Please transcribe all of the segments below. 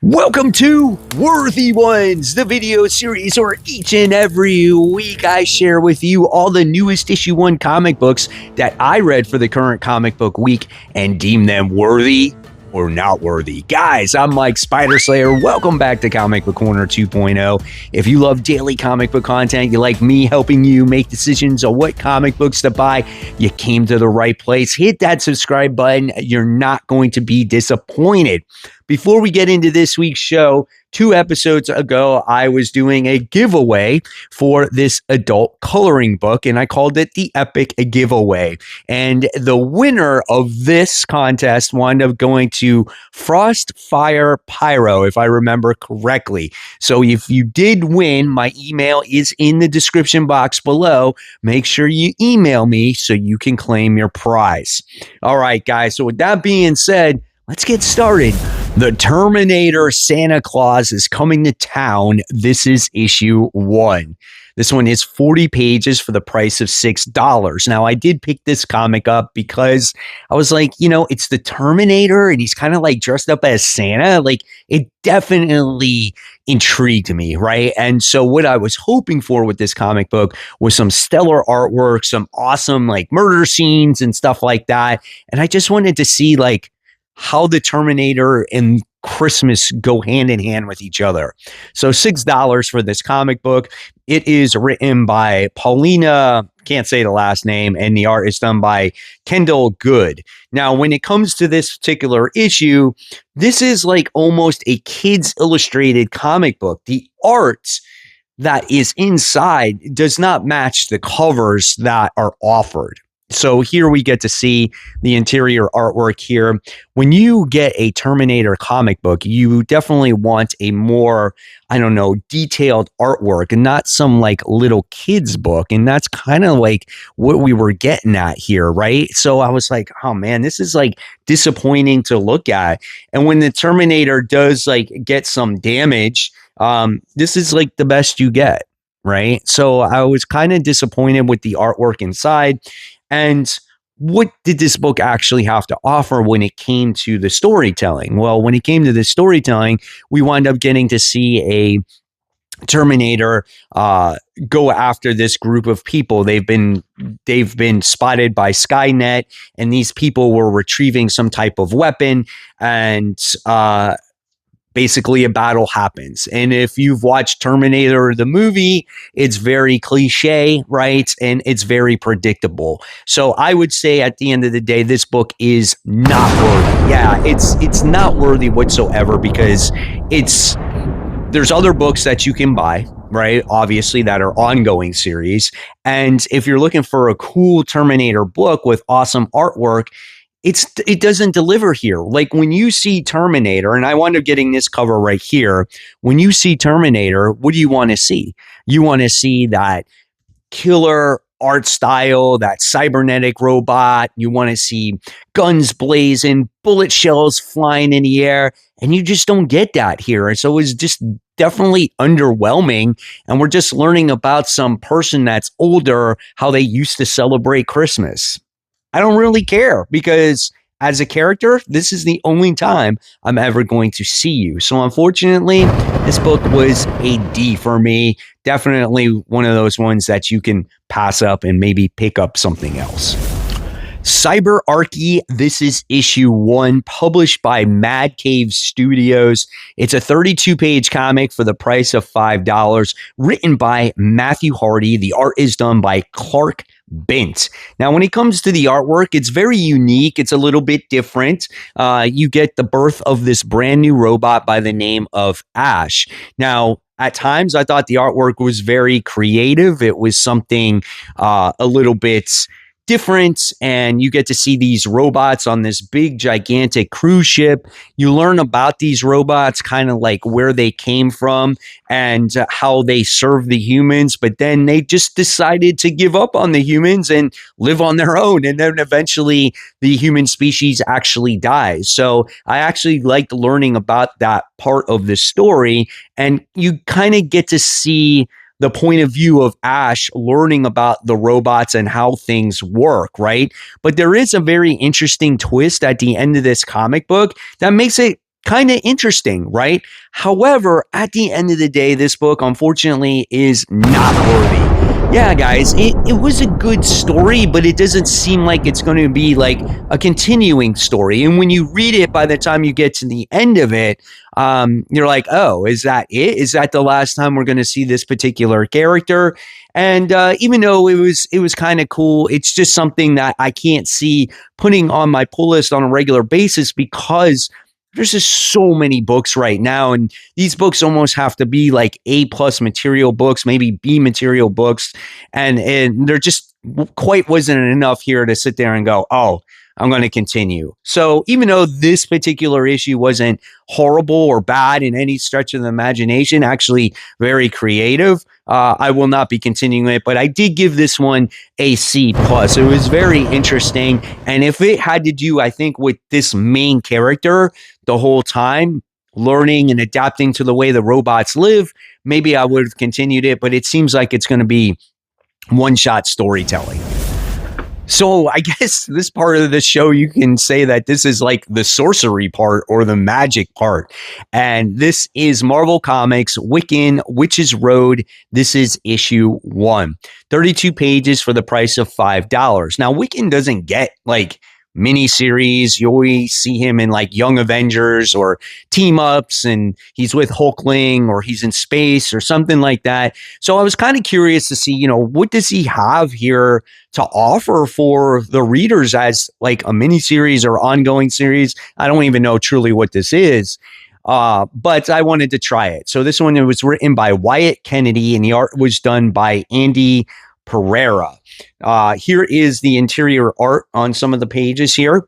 Welcome to Worthy Ones, the video series where each and every week I share with you all the newest issue 1 comic books that I read for the current comic book week and deem them worthy or not worthy. Guys, I'm Mike Spider Slayer. Welcome back to Comic Book Corner 2.0. If you love daily comic book content, you like me helping you make decisions on what comic books to buy, you came to the right place. Hit that subscribe button. You're not going to be disappointed. Before we get into this week's show, 2 episodes ago, I was doing a giveaway for this adult coloring book, and I called it the Epic Giveaway. And the winner of this contest wound up going to Frost Fire Pyro, if I remember correctly. So if you did win, my email is in the description box below. Make sure you email me so you can claim your prize. All right, guys. So with that being said, let's get started. The Terminator Santa Claus is coming to town. This is issue 1. This one is 40 pages for the price of $6. Now, I did pick this comic up because I was like, it's the Terminator and he's kind of like dressed up as Santa. Like, it definitely intrigued me, right? And so what I was hoping for with this comic book was some stellar artwork, some awesome like murder scenes and stuff like that. And I just wanted to see like how the Terminator and Christmas go hand in hand with each other. So $6 for this comic book. It is written by Paulina, can't say the last name, and the art is done by Kendall Good. Now, when it comes to this particular issue, this is like almost a kid's illustrated comic book. The art that is inside does not match the covers that are offered. So here we get to see the interior artwork here. When you get a Terminator comic book, you definitely want a more, detailed artwork and not some like little kid's book. And that's kind of like what we were getting at here, right? So I was like, oh man, this is like disappointing to look at. And when the Terminator does like get some damage, this is like the best you get, right? So I was kind of disappointed with the artwork inside. And what did this book actually have to offer when it came to the storytelling? Well, when it came to the storytelling, we wound up getting to see a Terminator go after this group of people. They've been spotted by Skynet, and these people were retrieving some type of weapon, and basically a battle happens. And if you've watched Terminator, the movie, it's very cliche, right? And it's very predictable. So I would say at the end of the day, this book is not worthy. Yeah, it's not worthy whatsoever because there's other books that you can buy, right? Obviously, that are ongoing series. And if you're looking for a cool Terminator book with awesome artwork, it doesn't deliver here. Like when you see Terminator, and I wound up getting this cover right here. When you see Terminator, what do you want to see? You want to see that killer art style, that cybernetic robot. You want to see guns blazing, bullet shells flying in the air, and you just don't get that here. And so it's just definitely underwhelming. And we're just learning about some person that's older, how they used to celebrate Christmas. I don't really care because as a character, this is the only time I'm ever going to see you. So unfortunately, this book was a D for me. Definitely one of those ones that you can pass up and maybe pick up something else. Cyberarchy, this is issue 1, published by Mad Cave Studios. It's a 32-page comic for the price of $5, written by Matthew Hardy. The art is done by Clark Bent. Now, when it comes to the artwork, it's very unique. It's a little bit different. You get the birth of this brand new robot by the name of Ash. Now, at times, I thought the artwork was very creative. It was something a little bit different, and you get to see these robots on this big gigantic cruise ship. You learn about these robots, kind of like where they came from and how they serve the humans, but then they just decided to give up on the humans and live on their own, and then eventually the human species actually dies. So I actually liked learning about that part of the story, and you kind of get to see the point of view of Ash learning about the robots and how things work, right? But there is a very interesting twist at the end of this comic book that makes it kind of interesting, right? However, at the end of the day, this book, unfortunately, is not worthy. Yeah, guys, it was a good story, but it doesn't seem like it's going to be like a continuing story. And when you read it, by the time you get to the end of it, you're like, oh, is that it? Is that the last time we're going to see this particular character? And even though it was kind of cool, it's just something that I can't see putting on my pull list on a regular basis because there's just so many books right now, and these books almost have to be like A plus material books, maybe B material books, and there just quite wasn't enough here to sit there and go, oh, I'm going to continue. So even though this particular issue wasn't horrible or bad in any stretch of the imagination, actually very creative, I will not be continuing it. But I did give this one a C plus. It was very interesting, and if it had to do, I think, with this main character the whole time, learning and adapting to the way the robots live, maybe I would have continued it. But it seems like it's going to be one-shot storytelling. So I guess this part of the show, you can say that this is like the sorcery part or the magic part. And this is Marvel Comics, Wiccan, Witch's Road. This is issue 1. 32 pages for the price of $5. Now, Wiccan doesn't get like miniseries. You always see him in like Young Avengers or team ups, and he's with Hulkling or he's in space or something like that. So I was kind of curious to see, what does he have here to offer for the readers as like a miniseries or ongoing series? I don't even know truly what this is. But I wanted to try it. So this one, it was written by Wyatt Kennedy, and the art was done by Andy Pereira. Here is the interior art on some of the pages here.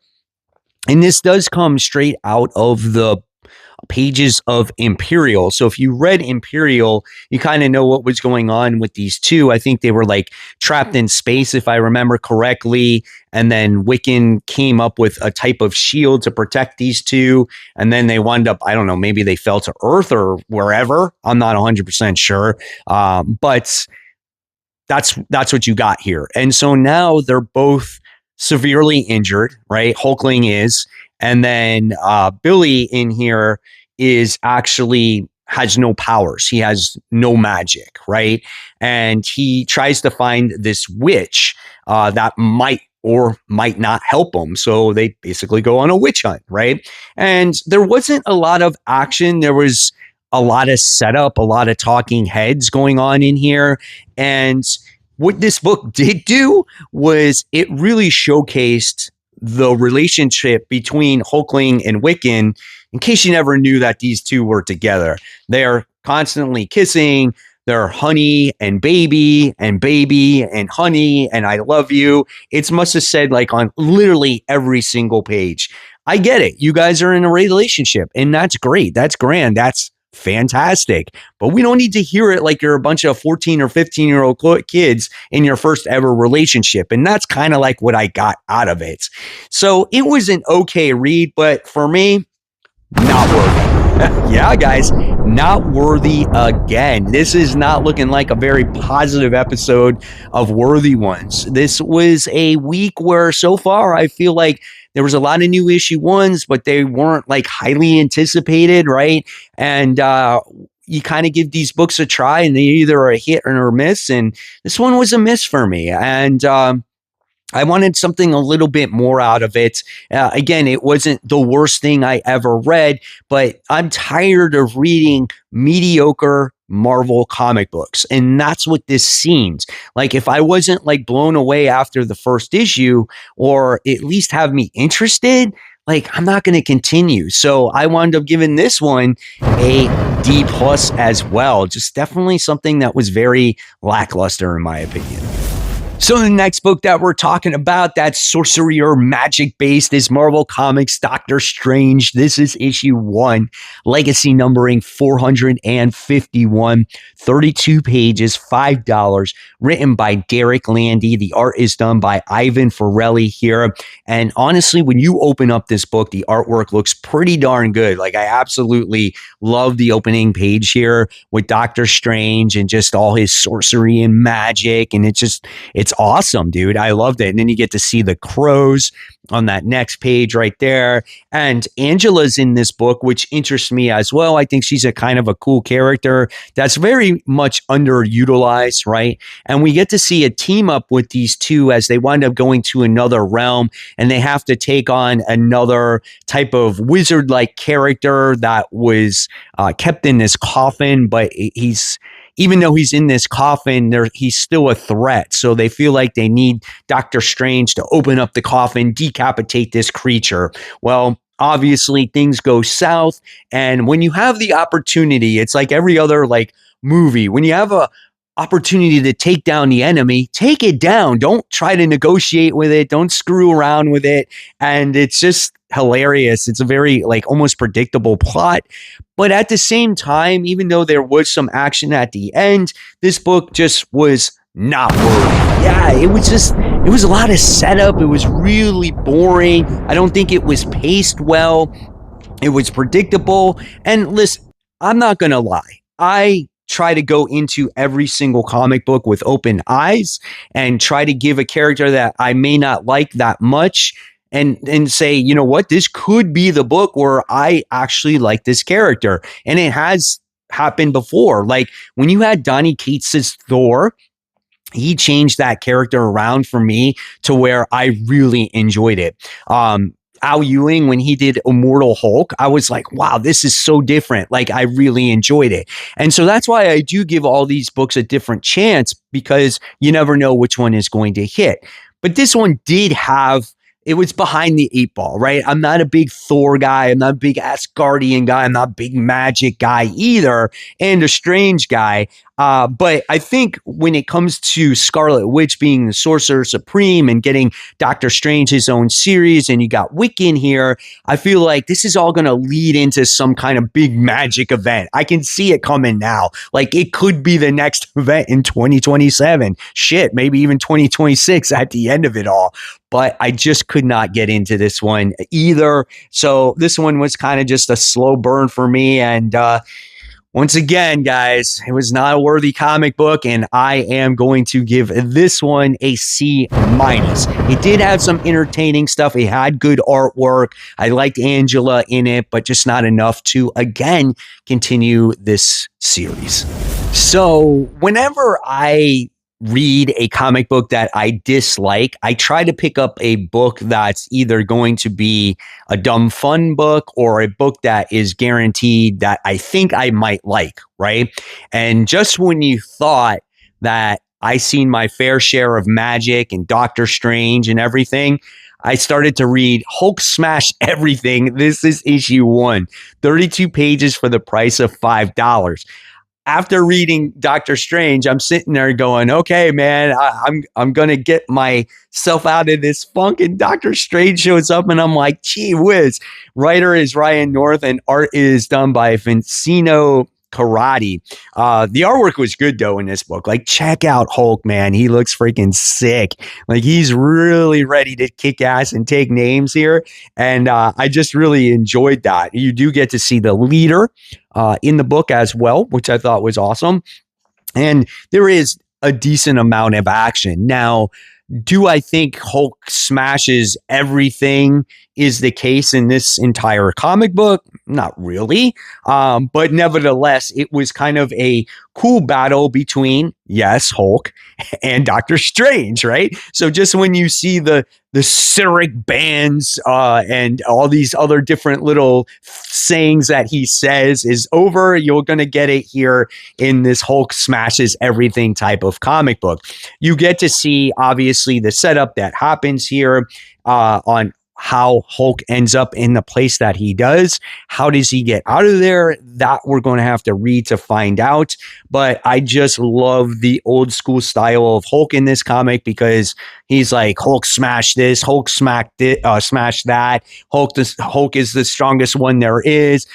And this does come straight out of the pages of Imperial. So if you read Imperial, you kind of know what was going on with these two. I think they were like trapped in space, if I remember correctly. And then Wiccan came up with a type of shield to protect these two. And then they wound up, I don't know, maybe they fell to Earth or wherever. I'm not 100% sure. But that's what you got here. And so now they're both severely injured, right? Hulkling is. And then Billy in here is actually has no powers. He has no magic, right? And he tries to find this witch that might or might not help him. So they basically go on a witch hunt, right? And there wasn't a lot of action. There was a lot of setup, a lot of talking heads going on in here. And what this book did do was it really showcased the relationship between Hulkling and Wiccan, in case you never knew that these two were together. They're constantly kissing. They're honey and baby and honey and I love you. It's must have said like on literally every single page. I get it. You guys are in a relationship, and that's great. That's grand. That's fantastic. But we don't need to hear it like you're a bunch of 14 or 15-year-old kids in your first ever relationship. And that's kind of like what I got out of it. So it was an okay read, but for me, not worthy. Yeah, guys, not worthy again. This is not looking like a very positive episode of Worthy Ones. This was a week where so far I feel like there was a lot of new issue ones, but they weren't like highly anticipated, right? And you kind of give these books a try, and they either are a hit or a miss. And this one was a miss for me. And I wanted something a little bit more out of it. Again, it wasn't the worst thing I ever read, but I'm tired of reading mediocre Marvel comic books. And that's what this seems like. If I wasn't like blown away after the first issue, or at least have me interested, like I'm not going to continue. So I wound up giving this one a D plus as well. Just definitely something that was very lackluster in my opinion. So the next book that we're talking about that's sorcery or magic based is Marvel Comics Doctor Strange. This is issue 1, legacy numbering 451, 32 pages, $5, written by Derek Landy. The art is done by Ivan Forelli here. And honestly, when you open up this book, the artwork looks pretty darn good. Like I absolutely love the opening page here with Doctor Strange and just all his sorcery and magic. And it's it's awesome, dude. I loved it. And then you get to see the crows on that next page right there. And Angela's in this book, which interests me as well. I think she's a kind of a cool character that's very much underutilized, right? And we get to see a team up with these two as they wind up going to another realm, and they have to take on another type of wizard-like character that was kept in this coffin, but even though he's in this coffin, he's still a threat. So they feel like they need Doctor Strange to open up the coffin, decapitate this creature. Well, obviously things go south. And when you have the opportunity, it's like every other like movie. When you have a opportunity to take down the enemy, take it down. Don't try to negotiate with it. Don't screw around with it. And it's just hilarious. It's a very like almost predictable plot. But at the same time, even though there was some action at the end, this book just was not worthy. Yeah, it was a lot of setup. It was really boring. I don't think it was paced well. It was predictable. And listen, I'm not going to lie. I try to go into every single comic book with open eyes and try to give a character that I may not like that much and say, you know what, this could be the book where I actually like this character. And it has happened before. Like when you had Donny Cates' Thor, he changed that character around for me to where I really enjoyed it. Al Ewing, when he did Immortal Hulk, I was like, wow, this is so different. Like, I really enjoyed it. And so that's why I do give all these books a different chance, because you never know which one is going to hit. But this one did have, it was behind the eight ball, right? I'm not a big Thor guy. I'm not a big Asgardian guy. I'm not a big magic guy either, and a Strange guy. But I think when it comes to Scarlet Witch being the Sorcerer Supreme and getting Doctor Strange his own series, and you got Wiccan here, I feel like this is all going to lead into some kind of big magic event. I can see it coming now. Like, it could be the next event in 2027. Shit, maybe even 2026 at the end of it all. But I just could not get into this one either. So this one was kind of just a slow burn for me. And once again, guys, it was not a worthy comic book, and I am going to give this one a C-. It did have some entertaining stuff. It had good artwork. I liked Angela in it, but just not enough to, again, continue this series. So whenever I read a comic book that I dislike, I try to pick up a book that's either going to be a dumb fun book or a book that is guaranteed that I think I might like, right? And just when you thought that I seen my fair share of magic and Doctor Strange and everything, I started to read Hulk Smash Everything. This is issue 1, 32 pages for the price of $5. After reading Doctor Strange, I'm sitting there going, okay, man, I'm going to get myself out of this funk. And Doctor Strange shows up and I'm like, gee whiz. Writer is Ryan North and art is done by Vincino Karate. The artwork was good though in this book. Like, check out Hulk, man. He looks freaking sick. Like, he's really ready to kick ass and take names here. And I just really enjoyed that. You do get to see the leader in the book as well, which I thought was awesome. And there is a decent amount of action. Now, do I think Hulk smashes everything is the case in this entire comic book? Not really. But nevertheless, it was kind of a cool battle between, yes, Hulk and Doctor Strange, right? So just when you see the Cyric bands and all these other different little sayings that he says is over, you're going to get it here in this Hulk smashes everything type of comic book. You get to see, obviously, the setup that happens here on how Hulk ends up in the place that he does. How does he get out of there? That we're going to have to read to find out. But I just love the old school style of Hulk in this comic, because he's like, Hulk smash this, Hulk smash that. Hulk is the strongest one there is.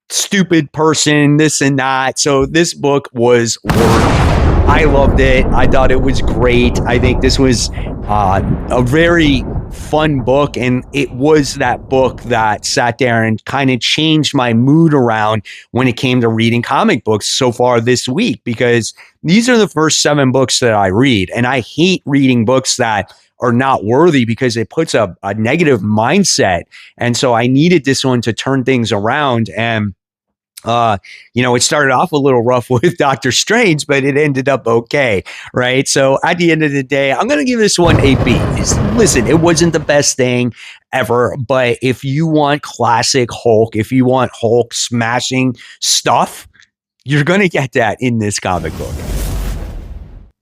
Stupid person, this and that. So this book was worth. I loved it. I thought it was great. I think this was a very fun book. And it was that book that sat there and kind of changed my mood around when it came to reading comic books so far this week, because these are the first 7 books that I read. And I hate reading books that are not worthy because it puts a negative mindset. And so I needed this one to turn things around. And it started off a little rough with Doctor Strange, but it ended up okay, right? So at the end of the day, I'm going to give this one a B. Listen, it wasn't the best thing ever, but if you want classic Hulk, if you want Hulk smashing stuff, you're going to get that in this comic book.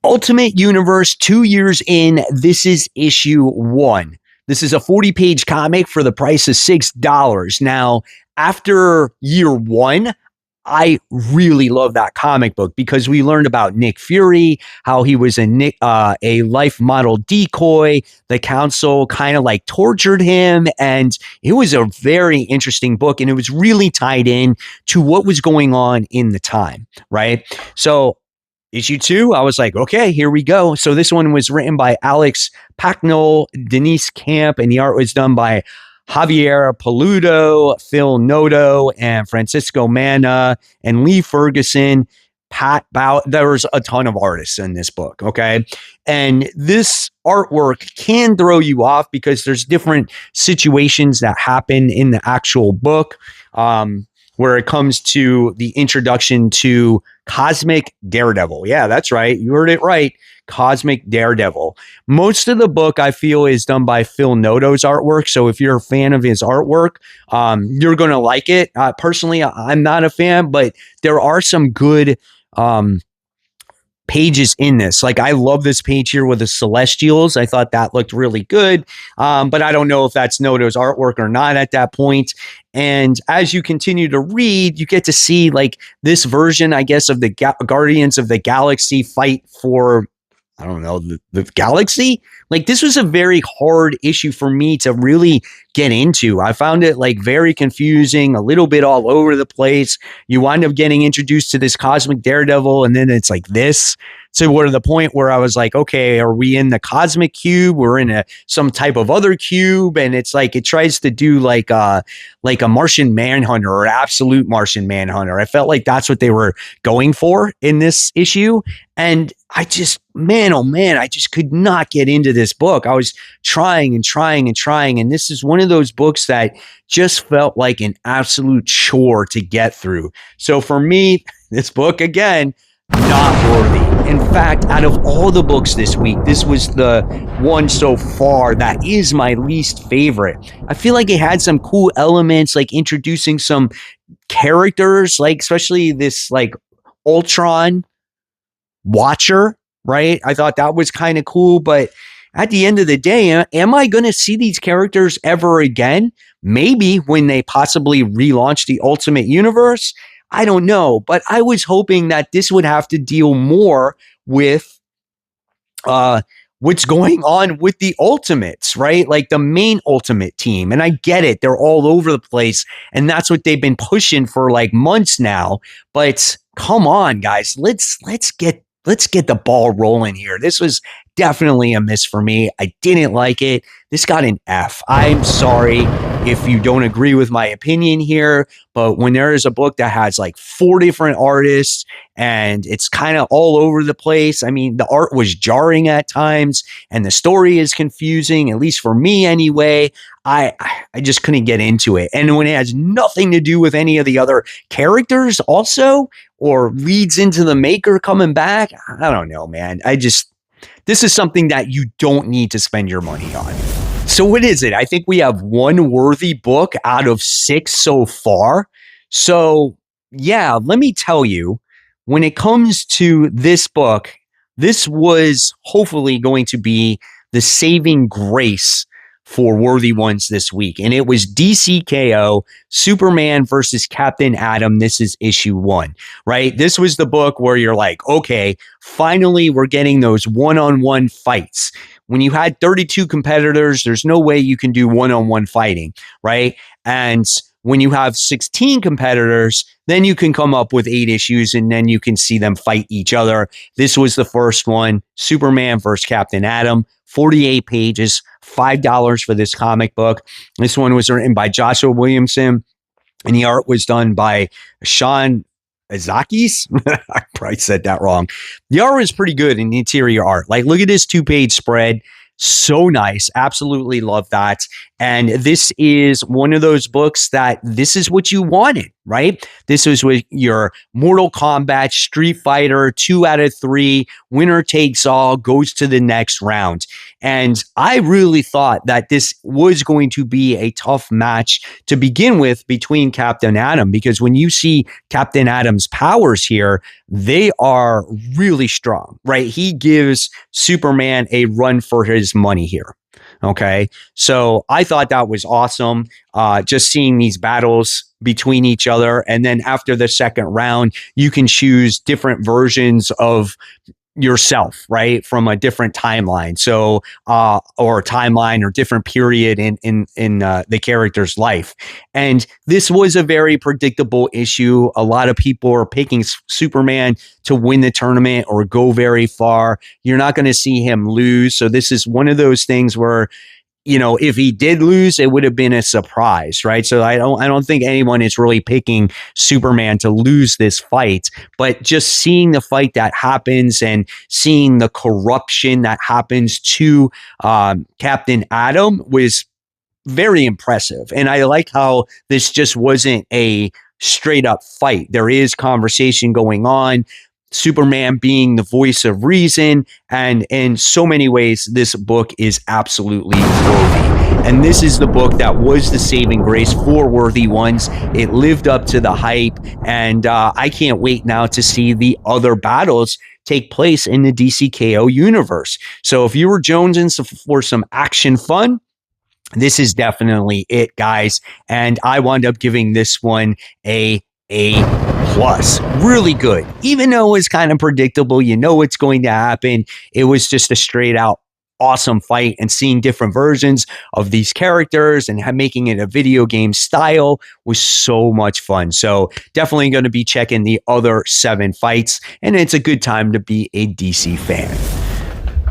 Ultimate Universe, 2 years in. This is issue 1. This is a 40-page comic for the price of $6. Now, after year 1, I really love that comic book because we learned about Nick Fury, how he was a life model decoy. The council kind of like tortured him, and it was a very interesting book, and it was really tied in to what was going on in the time, right? So issue 2, I was like, okay, here we go. So this one was written by Alex Packnell, Denise Camp, and the art was done by Javier Peludo, Phil Noto, and Francisco Manna, and Lee Ferguson, Pat Bow. There was a ton of artists in this book, okay? And this artwork can throw you off because there's different situations that happen in the actual book where it comes to the introduction to Cosmic Daredevil. Yeah, that's right. You heard it right. Cosmic Daredevil. Most of the book, I feel, is done by Phil Noto's artwork. So if you're a fan of his artwork, you're going to like it. Personally, I'm not a fan, but there are some good pages in this. Like, I love this page here with the Celestials. I thought that looked really good. But I don't know if that's Noto's artwork or not at that point. And as you continue to read, you get to see like this version, I guess, of the Guardians of the Galaxy fight for, I don't know, the galaxy. Like, this was a very hard issue for me to really get into. I found it like very confusing, a little bit all over the place. You wind up getting introduced to this Cosmic Daredevil, and then it's like this. So what to the point where I was like, okay, are we in the cosmic cube? We're in some type of other cube. And it's like, it tries to do like a Martian Manhunter or absolute Martian Manhunter. I felt like that's what they were going for in this issue. And I just, man, oh man, I just could not get into this book. I was trying and trying and trying. And this is one of those books that just felt like an absolute chore to get through. So for me, this book, again, not worthy. In fact, out of all the books this week, this was the one so far that is my least favorite. I feel like it had some cool elements, like introducing some characters, like especially this like Ultron Watcher, right? I thought that was kind of cool, but at the end of the day, am I going to see these characters ever again? Maybe when they possibly relaunch the Ultimate Universe. I don't know, but I was hoping that this would have to deal more with what's going on with the Ultimates, right? Like the main Ultimate team. And I get it. They're all over the place. And that's what they've been pushing for like months now. But come on, guys, let's get the ball rolling here. This was definitely a miss for me. I didn't like it. This got an F. I'm sorry if you don't agree with my opinion here, but when there is a book that has like 4 different artists and it's kind of all over the place, I mean, the art was jarring at times and the story is confusing, at least for me anyway. I just couldn't get into it. And when it has nothing to do with any of the other characters also, or leads into the maker coming back, I don't know, man. This is something that you don't need to spend your money on. So what is it? I think we have one worthy book out of 6 so far. So yeah, let me tell you, when it comes to this book, this was hopefully going to be the saving grace for worthy ones this week. And it was DCKO, Superman versus Captain Atom. This is issue 1, right? This was the book where you're like, okay, finally we're getting those one-on-one fights. When you had 32 competitors, there's no way you can do one-on-one fighting, right? And when you have 16 competitors, then you can come up with 8 issues and then you can see them fight each other. This was the first one, Superman versus Captain Atom, 48 pages, $5 for this comic book. This one was written by Joshua Williamson, and the art was done by Sean Azakis. I probably said that wrong. The art was pretty good in the interior art. Like, look at this 2-page spread. So nice. Absolutely love that. And this is one of those books that this is what you wanted, right? This was with your Mortal Kombat, Street Fighter, 2 out of 3, winner takes all, goes to the next round. And I really thought that this was going to be a tough match to begin with between Captain Atom, because when you see Captain Atom's powers here, they are really strong, right? He gives Superman a run for his money here. Okay. So I thought that was awesome. Just seeing these battles between each other. And then after the second round, you can choose different versions of yourself, right, from a different timeline. So, or timeline or different period in the character's life. And this was a very predictable issue. A lot of people are picking Superman to win the tournament or go very far. You're not going to see him lose. So this is one of those things where, you know, if he did lose, it would have been a surprise, right? So I don't think anyone is really picking Superman to lose this fight, but just seeing the fight that happens and seeing the corruption that happens to Captain Atom was very impressive. And I like how this just wasn't a straight up fight. There is conversation going on. Superman being the voice of reason, and in so many ways, this book is absolutely worthy. And this is the book that was the saving grace for Worthy Ones. It lived up to the hype, and I can't wait now to see the other battles take place in the DCKO universe. So if you were jonesing for some action fun, this is definitely it, guys. And I wound up giving this one a plus. Really good. Even though it's kind of predictable, you know what's going to happen. It was just a straight out awesome fight, and seeing different versions of these characters and making it a video game style was so much fun. So definitely going to be checking the other 7 fights, and it's a good time to be a DC fan.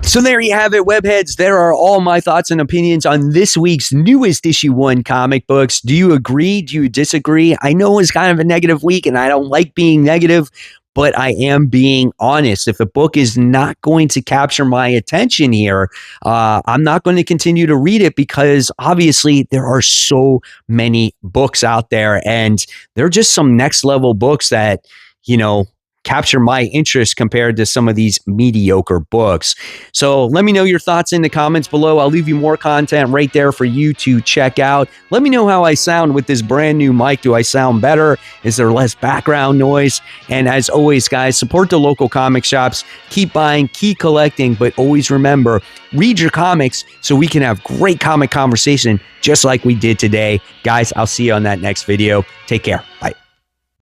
So there you have it, webheads. There are all my thoughts and opinions on this week's newest issue 1 comic books. Do you agree? Do you disagree? I know it's kind of a negative week, and I don't like being negative, but I am being honest. If a book is not going to capture my attention here, I'm not going to continue to read it, because obviously there are so many books out there, and they're just some next level books that, you know, capture my interest compared to some of these mediocre books. So let me know your thoughts in the comments below. I'll leave you more content right there for you to check out. Let me know how I sound with this brand new mic. Do I sound better? Is there less background noise? And as always, guys, support the local comic shops. Keep buying, keep collecting, but always remember, read your comics so we can have great comic conversation just like we did today. Guys, I'll see you on that next video. Take care. Bye.